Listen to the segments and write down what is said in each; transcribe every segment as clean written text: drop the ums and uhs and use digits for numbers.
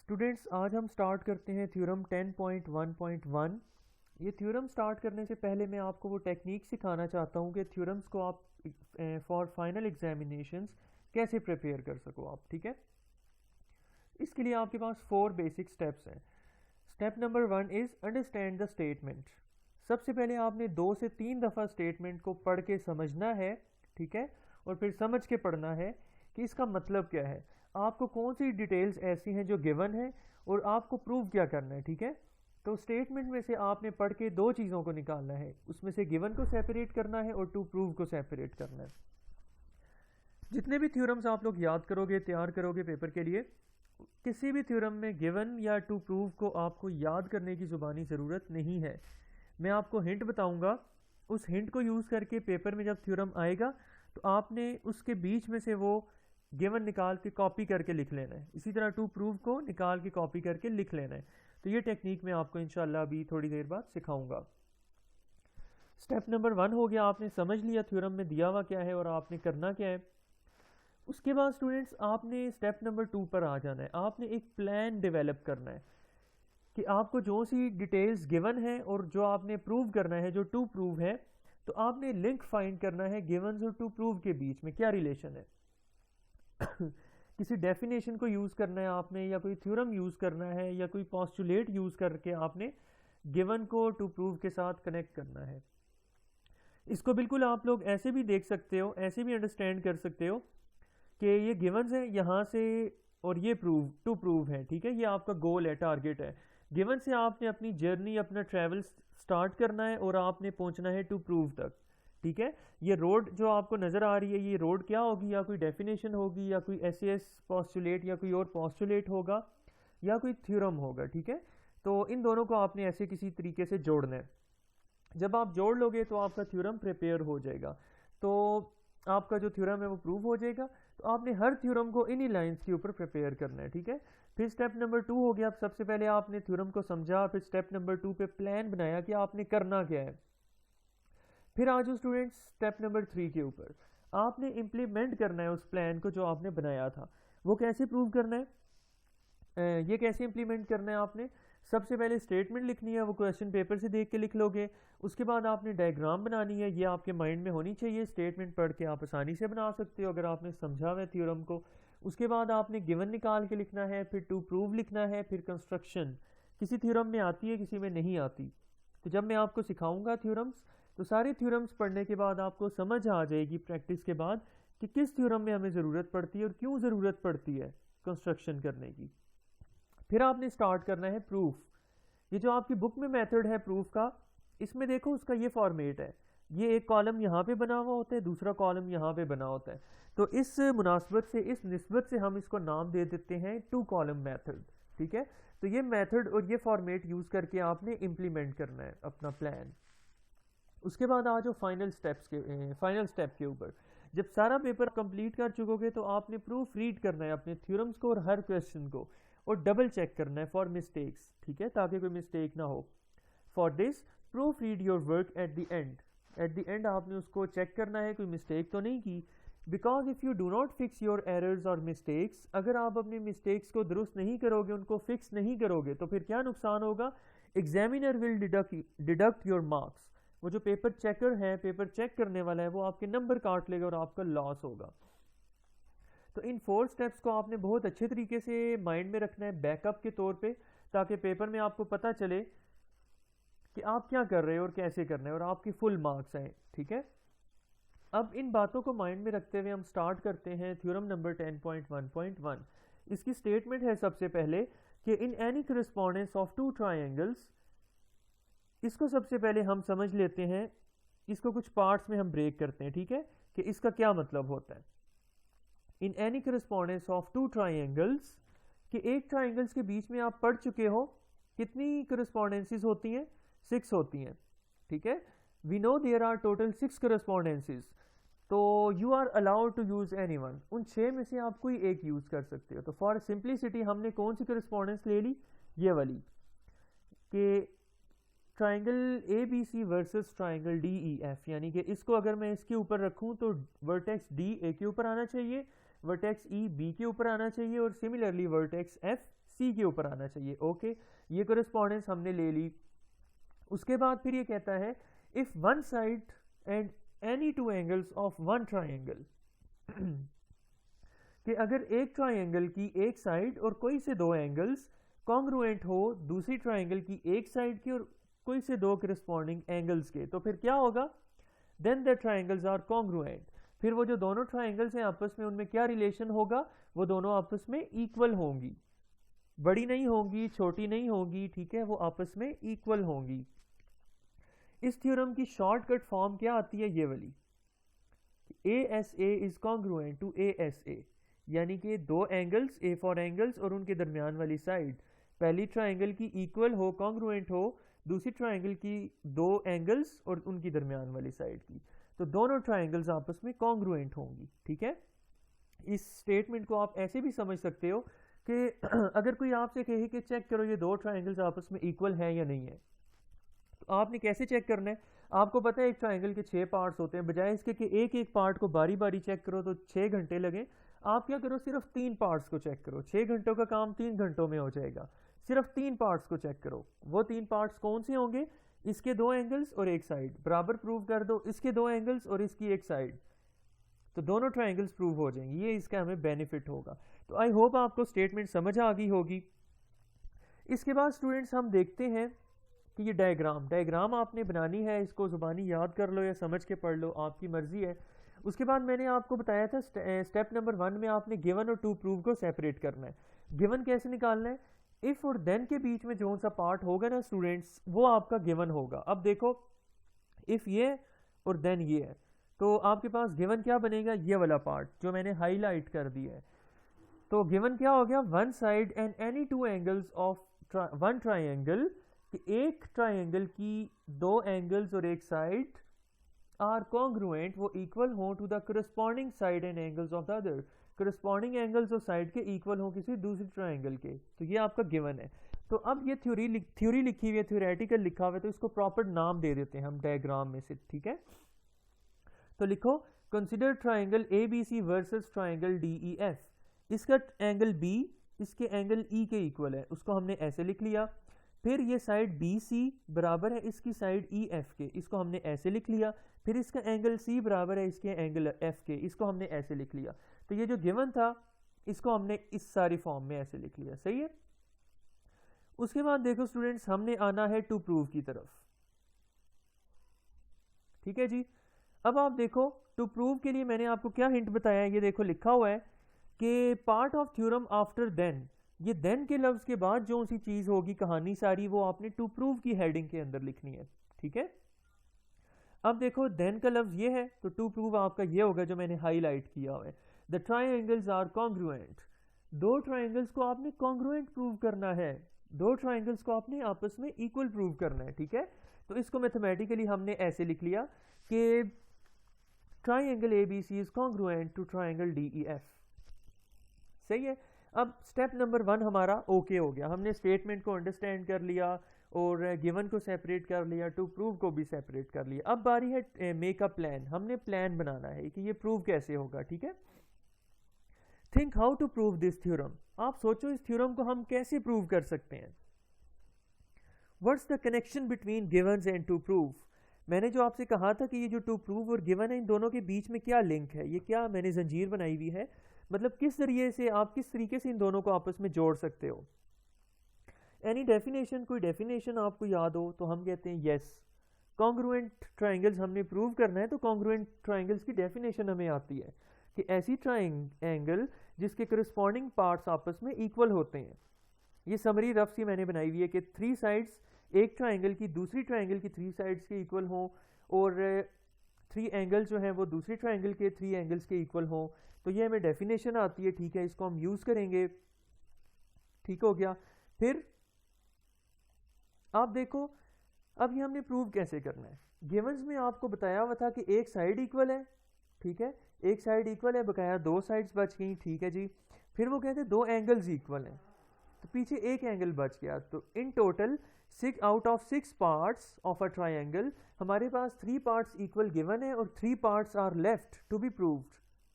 Students आज हम start करते हैं थ्योरम 10.1.1। ये थ्योरम स्टार्ट करने से पहले मैं आपको वो टेक्निक सिखाना चाहता हूँ कि थ्योरम्स को आप फॉर फाइनल एग्जामिनेशंस कैसे प्रिपेयर कर सको आप, ठीक है। इसके लिए आपके पास 4 बेसिक स्टेप्स हैं। Step number 1 is understand the statement. सबसे पहले आपने 2 से 3 दफ़ा स्टेटमेंट को पढ़ के समझना है, ठीक है, और फिर समझ के पढ़ना है कि इसका मतलब क्या है, आपको कौन सी डिटेल्स ऐसी हैं जो गिवन है और आपको प्रूव क्या करना है, ठीक है। तो स्टेटमेंट में से आपने पढ़ के 2 चीज़ों को निकालना है, उसमें से गिवन को सेपरेट करना है और टू प्रूव को सेपरेट करना है। जितने भी थ्योरम्स आप लोग याद करोगे, तैयार करोगे पेपर के लिए, किसी भी थ्योरम में गिवन या टू प्रूव को आपको याद करने की ज़ुबानी ज़रूरत नहीं है। मैं आपको हिंट बताऊंगा, उस हिंट को यूज़ करके पेपर में जब थ्योरम आएगा तो आपने उसके बीच में से वो गिवन निकाल के कॉपी करके लिख लेना है। इसी तरह टू प्रूव को निकाल के कॉपी करके लिख लेना है। तो ये टेक्निक मैं आपको इंशाल्लाह अभी थोड़ी देर बाद सिखाऊंगा। स्टेप नंबर 1 हो गया, आपने समझ लिया थ्योरम में दिया हुआ क्या है और आपने करना क्या है। उसके बाद स्टूडेंट्स आपने स्टेप नंबर 2 पर आ जाना है। आपने एक प्लान डेवलप करना है कि आपको जो सी डिटेल्स गिवन है और जो आपने प्रूव करना है, जो टू प्रूव है, तो आपने लिंक फाइंड करना है गिवन और टू प्रूव के बीच में क्या रिलेशन है। किसी डेफिनेशन को यूज करना है आपने, या कोई थ्योरम यूज करना है, या कोई पोस्टुलेट यूज करके आपने गिवन को टू प्रूव के साथ कनेक्ट करना है। इसको बिल्कुल आप लोग ऐसे भी देख सकते हो, ऐसे भी अंडरस्टैंड कर सकते हो कि ये गिवन्स है यहाँ से और ये प्रूव टू प्रूव है, ठीक है। ये आपका गोल है, टारगेट है। गिवन से आपने अपनी जर्नी, अपना ट्रैवल स्टार्ट करना है और आपने पहुंचना है टू प्रूव तक, ठीक है। ये रोड जो आपको नजर आ रही है, ये रोड क्या होगी, या कोई डेफिनेशन होगी, या कोई एसएस पोस्टुलेट, या कोई और पोस्टुलेट होगा, या कोई थ्योरम होगा, ठीक है। तो इन दोनों को आपने ऐसे किसी तरीके से जोड़ना है। जब आप जोड़ लोगे तो आपका थ्योरम प्रिपेयर हो जाएगा, तो आपका जो थ्योरम है वो प्रूव हो जाएगा। तो आपने हर थ्योरम को इन्हीं लाइंस के ऊपर प्रिपेयर करना है, ठीक है। फिर स्टेप नंबर 2 हो गया, सबसे पहले आपने थ्योरम को समझा, फिर स्टेप नंबर 2 पे प्लान बनाया कि आपने करना क्या है। फिर आ जाओ स्टूडेंट्स स्टेप नंबर 3 के ऊपर, आपने इंप्लीमेंट करना है उस प्लान को जो आपने बनाया था। वो कैसे प्रूव करना है, ये कैसे इंप्लीमेंट करना है आपने। सबसे पहले स्टेटमेंट लिखनी है, वो क्वेश्चन पेपर से देख के लिख लोगे। उसके बाद आपने डायग्राम बनानी है, ये आपके माइंड में होनी चाहिए। स्टेटमेंट पढ़ के आप आसानी से बना सकते हो अगर आपने समझा हुआ है थ्योरम को। उसके बाद आपने गिवन निकाल के लिखना है, फिर टू प्रूव लिखना है, फिर कंस्ट्रक्शन। किसी थ्योरम में आती है, किसी में नहीं आती। तो जब मैं आपको सिखाऊंगा थ्योरम्स, तो सारे थ्योरम्स पढ़ने के बाद आपको समझ आ जाएगी प्रैक्टिस के बाद कि किस थ्योरम में हमें ज़रूरत पड़ती है और क्यों ज़रूरत पड़ती है कंस्ट्रक्शन करने की। फिर आपने स्टार्ट करना है प्रूफ। ये जो आपकी बुक में मेथड है प्रूफ का, इसमें देखो उसका ये फॉर्मेट है, ये एक कॉलम यहाँ पे बना हुआ होता है, दूसरा कॉलम यहाँ पे बना होता है। तो इस मुनासबत से, इस निस्बत से हम इसको नाम दे देते हैं टू कॉलम मेथड, ठीक है। तो ये मेथड और ये फॉर्मेट यूज करके आपने इंप्लीमेंट करना है अपना प्लान। उसके बाद आ जाओ फाइनल स्टेप के ऊपर। जब सारा पेपर कंप्लीट कर चुकोगे तो आपने प्रूफ रीड करना है अपने थ्योरम्स को और हर क्वेश्चन को, और डबल चेक करना है फॉर मिस्टेक्स, ठीक है, ताकि कोई मिस्टेक ना हो। For this proof read your work at the end. At the end आपने उसको चेक करना है कोई मिस्टेक तो नहीं की। Because if you do not fix your errors और मिस्टेक्स, अगर आप अपनी मिस्टेक्स को दुरुस्त नहीं करोगे, उनको फिक्स नहीं करोगे, तो फिर क्या नुकसान होगा, examiner will deduct your marks. वो जो पेपर चेकर है, पेपर चेक करने वाला है, वो आपके नंबर काट लेगा और आपका लॉस होगा। तो इन 4 स्टेप्स को आपने बहुत अच्छे तरीके से माइंड में रखना है बैकअप के तौर पे, ताकि पेपर में आपको पता चले कि आप क्या कर रहे हो और कैसे करना है और आपकी फुल मार्क्स आए, ठीक है। अब इन बातों को माइंड में रखते हुए हम स्टार्ट करते हैं थ्योरम नंबर 10.1.1। इसकी स्टेटमेंट है सबसे पहले कि in any correspondence of two triangles. इसको सबसे पहले हम समझ लेते हैं, इसको कुछ पार्ट्स में हम ब्रेक करते हैं, ठीक है, कि इसका क्या मतलब होता है। In any correspondence of two triangles, कि एक ट्राइंगल्स के बीच में आप पढ़ चुके हो कितनी करस्पॉन्डेंसीज होती हैं, 6 होती हैं, ठीक है। We know there are total 6 correspondences. तो you are allowed to use any one, उन 6 में से आप कोई एक यूज कर सकते हो। तो फॉर सिंप्लिसिटी हमने कौन सी करस्पॉन्डेंस ले ली, ये वाली, कि triangle A B C versus triangle D E F, यानी कि इसको अगर मैं इसके ऊपर रखूं तो वर्टेक्स डी ए के ऊपर आना चाहिए, वर्टेक्स ई बी के ऊपर आना चाहिए, और सिमिलरली वर्टेक्स एफ सी के ऊपर आना चाहिए। ओके, ये कोरेस्पॉन्डेंस हमने ले ली। उसके बाद फिर ये कहता है if one side and any two angles of one triangle कि अगर एक ट्राइंगल की एक साइड और कोई से दो एंगल्स कॉन्ग्रुएंट हो दूसरी ट्राइंगल की एक साइड की और कोई से दो करस्पॉन्डिंग एंगल्स के, तो फिर क्या होगा, then the triangles are congruent. फिर वो जो दोनों ट्राइंगल्स हैं आपस में उनमें क्या रिलेशन होगा, वो दोनों आपस में इक्वल होंगी, बड़ी नहीं होंगी, छोटी नहीं होंगी, ठीक है, वो आपस में इक्वल होंगी। इस थ्योरम की शॉर्टकट फॉर्म क्या आती है, ये वाली, ASA is congruent to ASA, यानी कि दो एंगल्स A फॉर एंगल्स और उनके दरमियान वाली साइड पहली ट्राइंगल की इक्वल हो, कॉन्ग्रुएंट हो दूसरी ट्राइंगल की दो एंगल्स और उनकी दरमियान वाली साइड की, तो दोनों ट्राइंगल्स आपस में कॉन्ग्रुएंट होंगी, ठीक है। इस स्टेटमेंट को आप ऐसे भी समझ सकते हो कि अगर कोई आपसे कहे कि चेक करो ये दो ट्राइंगल्स आपस में इक्वल हैं या नहीं है, तो आपने कैसे चेक करना है, आपको पता है एक ट्राइंगल के 6 पार्ट्स होते हैं, बजाय इसके कि एक एक पार्ट को बारी बारी चेक करो तो 6 घंटे लगे, आप क्या करो सिर्फ 3 पार्ट्स को चेक करो, 6 घंटों का काम 3 घंटों में हो जाएगा। सिर्फ 3 पार्ट्स को चेक करो। वो 3 पार्ट्स कौन से होंगे, इसके दो एंगल्स और एक साइड बराबर प्रूव कर दो, इसके दो एंगल्स और इसकी एक साइड, तो दोनों ट्राइंगल्स प्रूव हो जाएंगे। ये इसका हमें बेनिफिट होगा। तो आई होप आपको स्टेटमेंट समझ आ गई होगी। इसके बाद स्टूडेंट्स हम देखते हैं कि ये डायग्राम आपने बनानी है, इसको ज़ुबानी याद कर लो या समझ के पढ़ लो, आपकी मर्जी है। उसके बाद मैंने आपको बताया था स्टेप नंबर 1 में आपने गिवन और टू प्रूव को सेपरेट करना है। गिवन कैसे निकालना है, इफ और देन के बीच में जो सा पार्ट होगा ना स्टूडेंट्स, वो आपका गिवन होगा। अब देखो इफ ये और देन ये है, तो आपके पास गिवन क्या बनेगा, ये वाला पार्ट जो मैंने हाईलाइट कर दिया है। तो गिवन क्या हो गया, one side and any two angles of one triangle, एक ट्राइंगल की दो एंगल्स और एक साइड आर कॉन्ग्रुएंट, वो इक्वल हो to the corresponding side and angles of the other, corresponding angles और साइड के इक्वल हो किसी दूसरी ट्राइंगल के। तो ये आपका गिवन है। तो अब ये थ्योरी लिखी हुई है, थ्योरेटिकल लिखा हुआ है, तो इसको प्रॉपर नाम दे देते हैं हम डायग्राम में से, ठीक है। तो लिखो consider triangle ABC versus triangle DEF, इसका एंगल B इसके एंगल E के इक्वल है, उसको हमने ऐसे लिख लिया। फिर ये साइड BC बराबर है इसकी साइड EF के, इसको हमने ऐसे लिख लिया। फिर इसका एंगल C बराबर है इसके एंगल F के, इसको हमने ऐसे लिख लिया। तो ये जो गिवन था इसको हमने इस सारी फॉर्म में ऐसे लिख लिया, सही है। उसके बाद देखो स्टूडेंट्स, हमने आना है टू प्रूव की तरफ, ठीक है जी। अब आप देखो टू प्रूव के लिए मैंने आपको क्या हिंट बताया है, ये देखो लिखा हुआ है कि part of theorem after then, ये देन के लफ्ज के बाद जो सी चीज होगी कहानी सारी, वो आपने टू प्रूव की हेडिंग के अंदर लिखनी है, ठीक है। अब देखो देन का लफ्ज ये है, तो टू प्रूव आपका ये होगा जो मैंने हाईलाइट किया हुआ है, द ट्राइंगल्स आर कॉन्ग्रुएंट, दो ट्राइंगल्स को आपने कॉन्ग्रुएंट प्रूव करना है, दो ट्राइंगल्स को आपने आपस में इक्वल प्रूव करना है, ठीक है। तो इसको मैथमेटिकली हमने ऐसे लिख लिया कि triangle ABC is congruent to triangle DEF, सही है। अब स्टेप नंबर 1 हमारा ओके हो गया, हमने स्टेटमेंट को अंडरस्टैंड कर लिया और गिवन को सेपरेट कर लिया, टू प्रूव को भी सेपरेट कर लिया। अब बारी है मेक अ प्लान, हमने प्लान बनाना है कि ये प्रूव कैसे होगा, ठीक है। Think how to prove this theorem, आप सोचो इस थ्योरम को हम कैसे प्रूव कर सकते हैं। What's the connection between givens and to prove, मैंने जो आपसे कहा था कि ये जो टू प्रूव और गिवन है इन दोनों के बीच में क्या लिंक है, ये क्या मैंने जंजीर बनाई हुई है, मतलब किस जरिए से आप किस तरीके से इन दोनों को आपस में जोड़ सकते हो। एनी डेफिनेशन, कोई डेफिनेशन आपको याद हो तो हम कहते हैं यस, कॉन्ग्रुएंट ट्राइंगल्स हमने प्रूव करना है तो कॉन्ग्रुएंट ट्राइंगल्स की डेफिनेशन हमें आती है कि ऐसी ट्राइंगल जिसके करस्पॉन्डिंग पार्ट्स आपस में इक्वल होते हैं। ये समरी रफ सी मैंने बनाई हुई है कि 3 साइड्स एक ट्राइंगल की दूसरी ट्राइंगल की 3 साइड्स के इक्वल हो और 3 एंगल्स जो हैं वो दूसरी ट्राइंगल के 3 एंगल्स के इक्वल हो, तो ये हमें डेफिनेशन आती है, ठीक है, इसको हम यूज करेंगे, ठीक हो गया। फिर आप देखो अब ये हमने प्रूव कैसे करना है। गिवंस में आपको बताया हुआ था कि एक साइड इक्वल है, ठीक है, एक साइड इक्वल है, बकाया 2 साइड्स बच गई, ठीक है जी। फिर वो कहते हैं 2 एंगल्स इक्वल हैं, तो पीछे एक एंगल बच गया, तो in total 6 out of 6 parts of a triangle हमारे पास 3 पार्ट्स इक्वल गिवन है और 3 parts are left to be proved,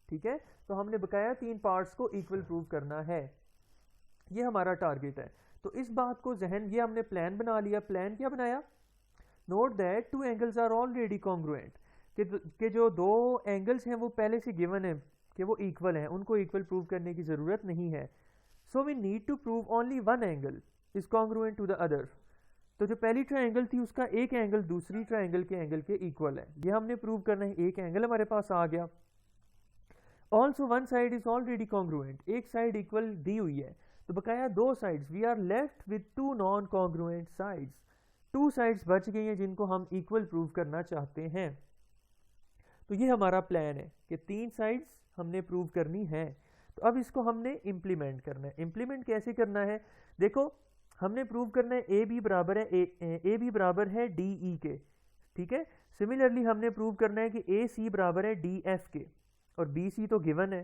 ठीक है। तो हमने बकाया 3 पार्ट्स को इक्वल प्रूव करना है। ये हमारा टारगेट है। तो इस बात को जहन, ये हमने प्लान बना लिया। प्लान क्या बनाया? Note that two angles are already congruent, कि जो दो एंगल्स हैं वो पहले से गिवन है कि वो इक्वल हैं, उनको इक्वल प्रूव करने की ज़रूरत नहीं है। So we need to prove only one angle is congruent to the other. तो जो पहली ट्रायंगल थी उसका एक एंगल दूसरी ट्रायंगल के एंगल के इक्वल है, ये हमने प्रूव करना है। एक एंगल हमारे पास आ गया। Also one side is already congruent, एक साइड इक्वल दी हुई है, तो बकाया दो sides, we are left with two non congruent sides. Two sides बच गई हैं जिनको हम इक्वल प्रूव करना चाहते हैं। तो ये हमारा प्लान है कि तीन साइड्स हमने प्रूव करनी है। तो अब इसको हमने इम्प्लीमेंट करना है। इम्प्लीमेंट कैसे करना है? देखो, हमने प्रूव करना है ए बी बराबर है ए बी बराबर है डी ई के, ठीक है। सिमिलरली हमने प्रूव करना है कि ए सी बराबर है डी एफ के, और बी सी तो गिवन है।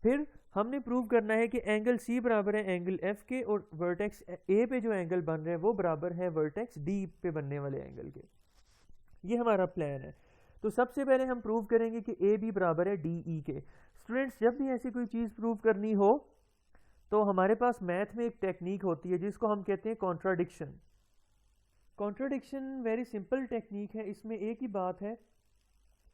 फिर हमने प्रूव करना है कि एंगल सी बराबर है एंगल एफ के, और वर्टेक्स ए पे जो एंगल बन रहे हैं वो बराबर है वर्टेक्स डी पे बनने वाले एंगल के। ये हमारा प्लान है। तो सबसे पहले हम प्रूव करेंगे कि ए बी बराबर है डी ई के। स्टूडेंट्स, जब भी ऐसी कोई चीज़ प्रूव करनी हो तो हमारे पास मैथ में एक टेक्निक होती है जिसको हम कहते हैं contradiction. Contradiction very simple technique है। इसमें एक ही बात है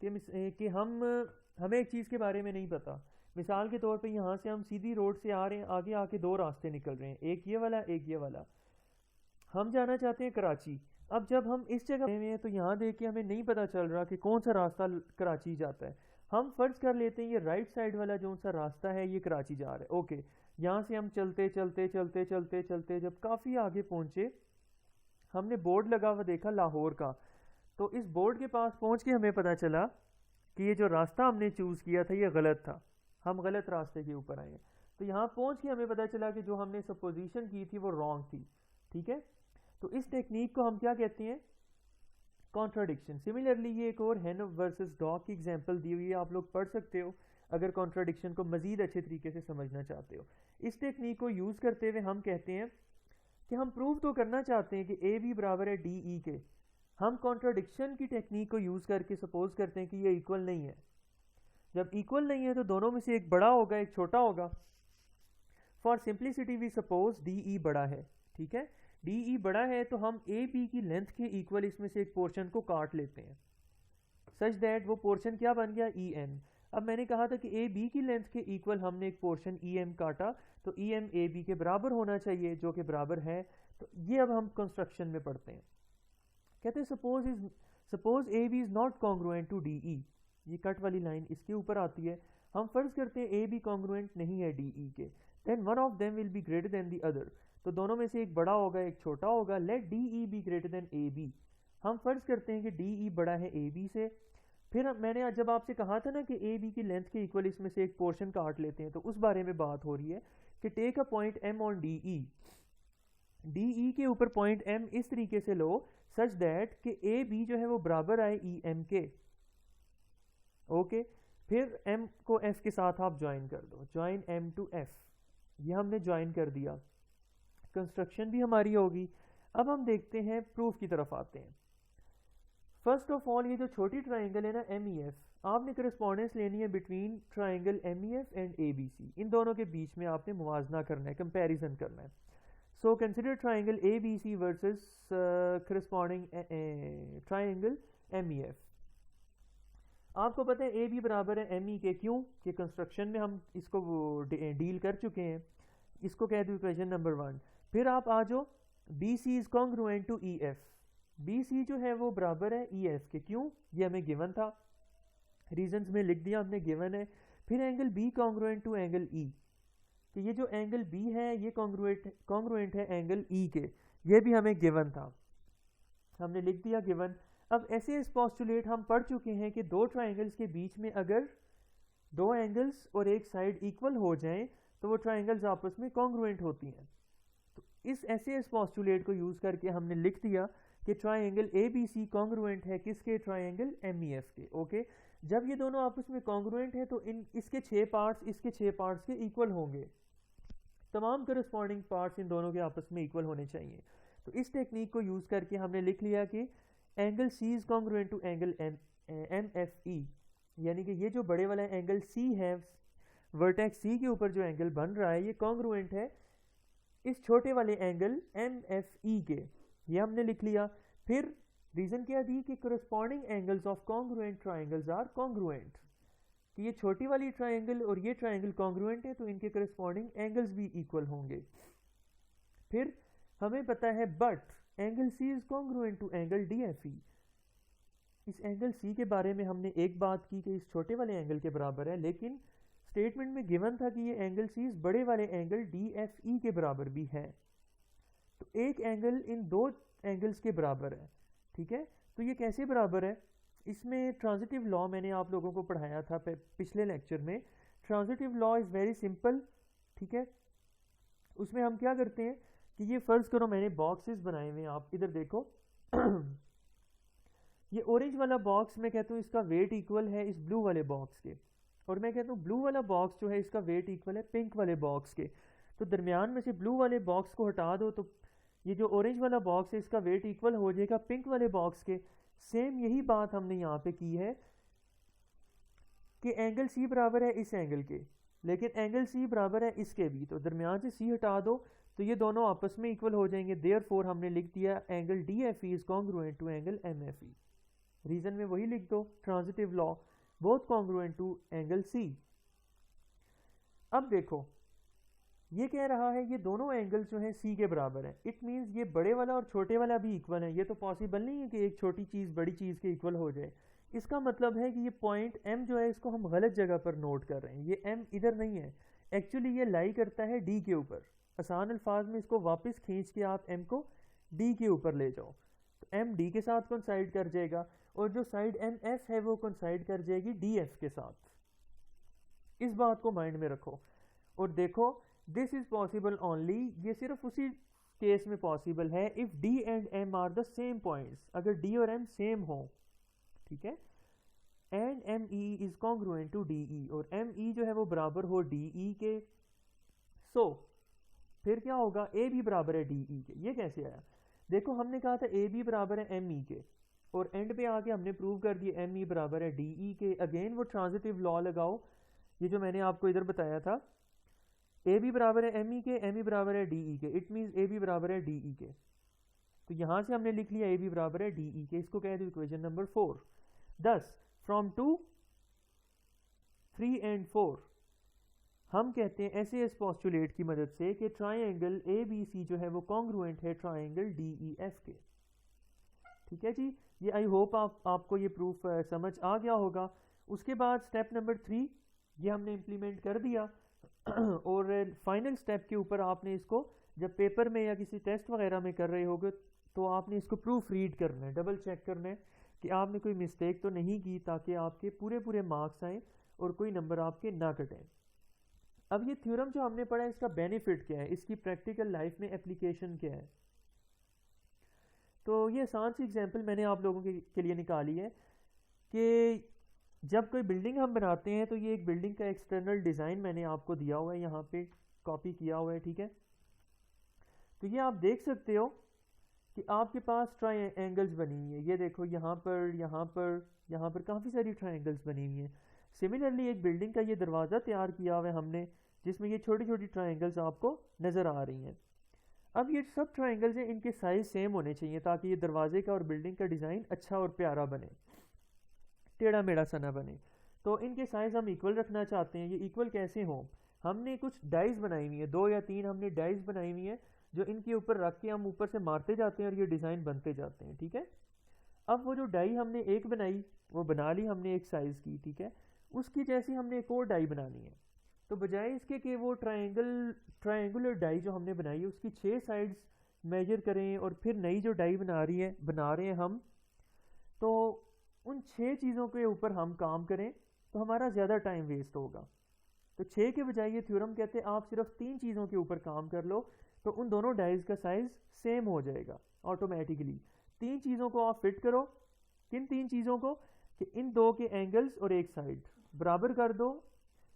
कि हमें एक चीज़ के बारे में नहीं पता। मिसाल के तौर पे यहाँ से हम सीधी रोड से आ रहे हैं, आगे आके दो रास्ते निकल रहे हैं, एक ये वाला एक ये वाला। हम जाना चाहते हैं कराची। अब जब हम इस जगह में हैं तो यहाँ देख के हमें नहीं पता चल रहा कि कौन सा रास्ता कराची जाता है। हम फर्ज कर लेते हैं ये राइट साइड वाला जो सा रास्ता है ये कराची जा रहा है। ओके, यहाँ से हम चलते चलते चलते चलते चलते जब काफ़ी आगे पहुँचे, हमने बोर्ड लगा हुआ देखा लाहौर का। तो इस बोर्ड के पास पहुँच के हमें पता चला कि ये जो रास्ता हमने चूज़ किया था ये गलत था, हम गलत रास्ते के ऊपर आए। तो यहाँ पहुँच के हमें पता चला कि जो हमने सपोजिशन की थी वो रॉन्ग थी, ठीक है। तो इस टेक्निक को हम क्या कहते हैं? कॉन्ट्राडिक्शन। सिमिलरली ये एक और हैन वर्सेस डॉग की एग्जांपल दी हुई है, आप लोग पढ़ सकते हो अगर कॉन्ट्राडिक्शन को मज़ीद अच्छे तरीके से समझना चाहते हो। इस टेक्निक को यूज़ करते हुए हम कहते हैं कि हम प्रूव तो करना चाहते हैं कि ए बी बराबर है डी ई के। हम कॉन्ट्राडिक्शन की टेक्निक को यूज़ करके सपोज करते हैं कि ये इक्वल नहीं है। जब इक्वल नहीं है तो दोनों में से एक बड़ा होगा एक छोटा होगा। For simplicity we suppose D E बड़ा है, ठीक है। डी ई बड़ा है तो हम ए बी की लेंथ के इक्वल इसमें से एक पोर्शन को काट लेते हैं, सच दैट वो पोर्शन क्या बन गया? E M. अब मैंने कहा था कि ए बी की लेंथ के इक्वल हमने एक पोर्शन ई एम काटा, तो ई एम ए बी के बराबर होना चाहिए, जो कि बराबर है। तो ये अब हम कंस्ट्रक्शन में पढ़ते हैं। कहते हैं suppose A B is not congruent to D E. ये कट वाली लाइन इसके ऊपर आती है। हम फर्ज करते हैं ए बी कॉन्ग्रुएंट नहीं है डी ई के, then one of them will be greater than the other. तो दोनों में से एक बड़ा होगा एक छोटा होगा। Let D E be greater than A B. हम फर्ज करते हैं कि डी ई बड़ा है ए बी से। फिर मैंने जब आपसे कहा था ना कि ए बी की लेंथ के इक्वल इसमें से एक पोर्शन काट लेते हैं, तो उस बारे में बात हो रही है कि take a point M on D E. D E के ऊपर पॉइंट एम इस तरीके से लो सच दैट कि ए बी जो है वो बराबर आए ई एम के। ओके, फिर एम को एफ के साथ आप ज्वाइन कर दो, ज्वाइन एम टू एफ। ये हमने ज्वाइन कर दिया, कंस्ट्रक्शन भी हमारी होगी। अब हम देखते हैं प्रूफ की तरफ आते हैं। फर्स्ट ऑफ ऑल ये जो छोटी ट्राइंगल है ना एम ई एफ, आपने करस्पॉन्डेंस लेनी है between triangle M E F and A B C. इन दोनों के बीच में आपने मुवाजना करना है, कंपैरिजन करना है। So consider triangle A B C versus corresponding triangle M E F. आपको पता है ए बी बराबर है एम ई के, क्यों कि कंस्ट्रक्शन में हम इसको डील कर चुके हैं। इसको कह दो इक्वेशन नंबर 1। फिर आप आ जाओ B C is congruent to E F. B C जो है वो बराबर है ई एफ के, क्यों? ये हमें गिवन था, रीजंस में लिख दिया हमने, गिवन है। फिर angle B congruent to angle E, कि ये जो एंगल बी है ये कॉन्ग्रुएंट है एंगल ई के, ये भी हमें गिवन था, हमने लिख दिया गिवन। अब ऐसे इस पोस्टुलेट हम पढ़ चुके हैं कि दो ट्राइंगल्स के बीच में अगर दो एंगल्स और एक साइड इक्वल हो जाएं तो वो ट्राइंगल्स आपस में कॉन्ग्रुएंट होती हैं। तो इस ऐसे इस पोस्टुलेट को यूज़ करके हमने लिख दिया कि triangle A B C congruent है किसके? ट्राइंगल एम ई एफ के। ओके, जब ये दोनों आपस में कॉन्ग्रुएंट है तो इसके 6 पार्ट्स इसके 6 पार्ट्स के इक्वल होंगे। तमाम करस्पॉन्डिंग पार्ट्स इन दोनों के आपस में इक्वल होने चाहिए। तो इस टेक्निक को यूज़ करके हमने लिख लिया कि angle C is congruent to angle M F E, यानी कि ये जो बड़े वाला एंगल सी है, वर्टेक्स सी के ऊपर जो एंगल बन रहा है ये कॉन्ग्रुएंट है इस छोटे वाले एंगल MFE के, ये हमने लिख लिया। फिर रीज़न क्या दी कि corresponding angles of congruent triangles are congruent, कि ये छोटी वाली ट्राइंगल और ये ट्राइंगल कॉन्ग्रुएंट है तो इनके करस्पॉन्डिंग एंगल्स भी इक्वल होंगे। फिर हमें पता है but angle C is congruent to angle DFE। इस एंगल सी के बारे में हमने एक बात की कि इस छोटे वाले एंगल के बराबर है, लेकिन स्टेटमेंट में गिवन था कि ये एंगल सी इस बड़े वाले एंगल DFE के बराबर भी है। तो एक एंगल इन दो एंगल्स के बराबर है, ठीक है। तो ये कैसे बराबर है? इसमें ट्रांजिटिव लॉ मैंने आप लोगों को पढ़ाया था पिछले लेक्चर में। Transitive law is very simple, ठीक है। उसमें हम क्या करते हैं कि ये फ़र्ज़ करो मैंने बॉक्सेस बनाए हुए हैं, आप इधर देखो ये ऑरेंज वाला बॉक्स मैं कहता हूँ इसका वेट इक्वल है इस ब्लू वाले बॉक्स के, और मैं कहता हूँ ब्लू वाला बॉक्स जो है इसका वेट इक्वल है पिंक वाले बॉक्स के। तो दरमियान में से ब्लू वाले बॉक्स को हटा दो तो ये जो ऑरेंज वाला बॉक्स है इसका वेट इक्वल हो जाएगा पिंक वाले बॉक्स के। सेम यही बात हमने यहाँ पे की है कि एंगल सी बराबर है इस एंगल के, लेकिन एंगल सी बराबर है इसके भी, तो दरमियान से सी हटा दो तो ये दोनों आपस में इक्वल हो जाएंगे। देयरफॉर हमने लिख दिया angle DFE is congruent to angle MFE। Reason में वही लिख दो, transitive law both congruent to angle C. अब देखो ये कह रहा है ये दोनों एंगल्स जो हैं सी के बराबर हैं, इट मीन्स ये बड़े वाला और छोटे वाला भी इक्वल है। ये तो पॉसिबल नहीं है कि एक छोटी चीज़ बड़ी चीज़ के इक्वल हो जाए। इसका मतलब है कि ये पॉइंट M जो है इसको हम गलत जगह पर नोट कर रहे हैं। ये M इधर नहीं है, एक्चुअली ये लाई करता है D के ऊपर। आसान अल्फाज में इसको वापस खींच के आप M को D के ऊपर ले जाओ तो M D के साथ कोइंसाइड कर जाएगा, और जो साइड MF है वो कोइंसाइड कर जाएगी DF के साथ। इस बात को माइंड में रखो और देखो दिस इज पॉसिबल ओनली, ये सिर्फ उसी केस में पॉसिबल है if D and M are the same points, अगर D और M सेम हो, ठीक है। And ME is congruent to DE, और ME जो है वो बराबर हो DE के। सो फिर क्या होगा, A भी बराबर है DE के। ये कैसे आया? देखो हमने कहा था AB बराबर है ME के, और एंड पे आके हमने प्रूव कर दिया ME बराबर है DE के। अगेन वो ट्रांजिटिव लॉ लगाओ, ये जो मैंने आपको इधर बताया था, AB बराबर है ME के, ME बराबर है DE के, इट मीन्स AB बराबर है DE के। तो यहां से हमने लिख लिया AB बराबर है DE के। इसको कह दो equation number 4। thus from 2, 3 and 4 हम कहते हैं SAS पोस्टुलेट की मदद से कि ट्राइंगल ABC जो है वो कॉन्ग्रुएंट है ट्राइंगल DEF के। ठीक है जी, ये आई होप आपको ये प्रूफ समझ आ गया होगा। उसके बाद स्टेप नंबर 3 ये हमने इम्प्लीमेंट कर दिया और फाइनल स्टेप के ऊपर आपने इसको जब पेपर में या किसी टेस्ट वगैरह में कर रहे होगे तो आपने इसको प्रूफ रीड करना है, डबल चेक करना है कि आपने कोई मिस्टेक तो नहीं की, ताकि आपके पूरे पूरे मार्क्स आएँ और कोई नंबर आपके ना कटें। अब ये थ्योरम जो हमने पढ़ा है इसका बेनिफिट क्या है, इसकी प्रैक्टिकल लाइफ में एप्लीकेशन क्या है। तो ये आसान सी एग्जांपल मैंने आप लोगों के लिए निकाली है कि जब कोई बिल्डिंग हम बनाते हैं तो ये एक बिल्डिंग का एक्सटर्नल डिज़ाइन मैंने आपको दिया हुआ है, यहाँ पे कॉपी किया हुआ है, ठीक है। तो ये आप देख सकते हो कि आपके पास ट्राइंगल्स बनी हुई है। ये देखो यहाँ पर यहाँ पर यहाँ पर काफ़ी सारी ट्राइंगल्स बनी हुई हैं। सिमिलरली एक बिल्डिंग का ये दरवाज़ा तैयार किया हुआ है हमने, जिसमें ये छोटी छोटी ट्राइंगल्स आपको नज़र आ रही हैं। अब ये सब ट्राइंगल्स हैं, इनके साइज़ सेम होने चाहिए ताकि ये दरवाजे का और बिल्डिंग का डिज़ाइन अच्छा और प्यारा बने, टेढ़ा मेढ़ा सा ना बने। तो इनके साइज़ हम इक्वल रखना चाहते हैं। ये इक्वल कैसे हों, हमने कुछ डाइज बनाई हुई है, 2 या 3 हमने डाइज बनाई हुई है जो इनके ऊपर रख के हम ऊपर से मारते जाते हैं और ये डिज़ाइन बनते जाते हैं, ठीक है। अब वो जो डाई हमने एक बनाई वो बना ली हमने एक साइज़ की, ठीक है। उसकी जैसी हमने एक और डाई बनानी है, तो बजाय इसके कि वो ट्रायंगुलर डाई जो हमने बनाई है उसकी 6 साइड्स मेजर करें और फिर नई जो डाई बना रहे हैं हम, तो उन 6 चीज़ों के ऊपर हम काम करें तो हमारा ज़्यादा टाइम वेस्ट होगा। तो 6 के बजाय ये थ्योरम कहते हैं आप सिर्फ 3 चीज़ों के ऊपर काम कर लो तो उन दोनों डाइज का साइज़ सेम हो जाएगा ऑटोमेटिकली। 3 चीज़ों को आप फिट करो, किन 3 चीज़ों को, कि इन 2 के एंगल्स और एक साइड बराबर कर दो,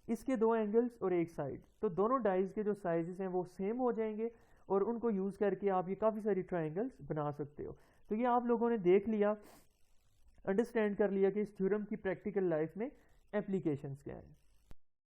इसके 2 एंगल्स और एक साइड, तो दोनों डाइज के जो साइजेस हैं वो सेम हो जाएंगे और उनको यूज़ करके आप ये काफ़ी सारी ट्राइंगल्स बना सकते हो। तो ये आप लोगों ने देख लिया, अंडरस्टैंड कर लिया कि इस थ्योरम की प्रैक्टिकल लाइफ में एप्लीकेशंस क्या हैं।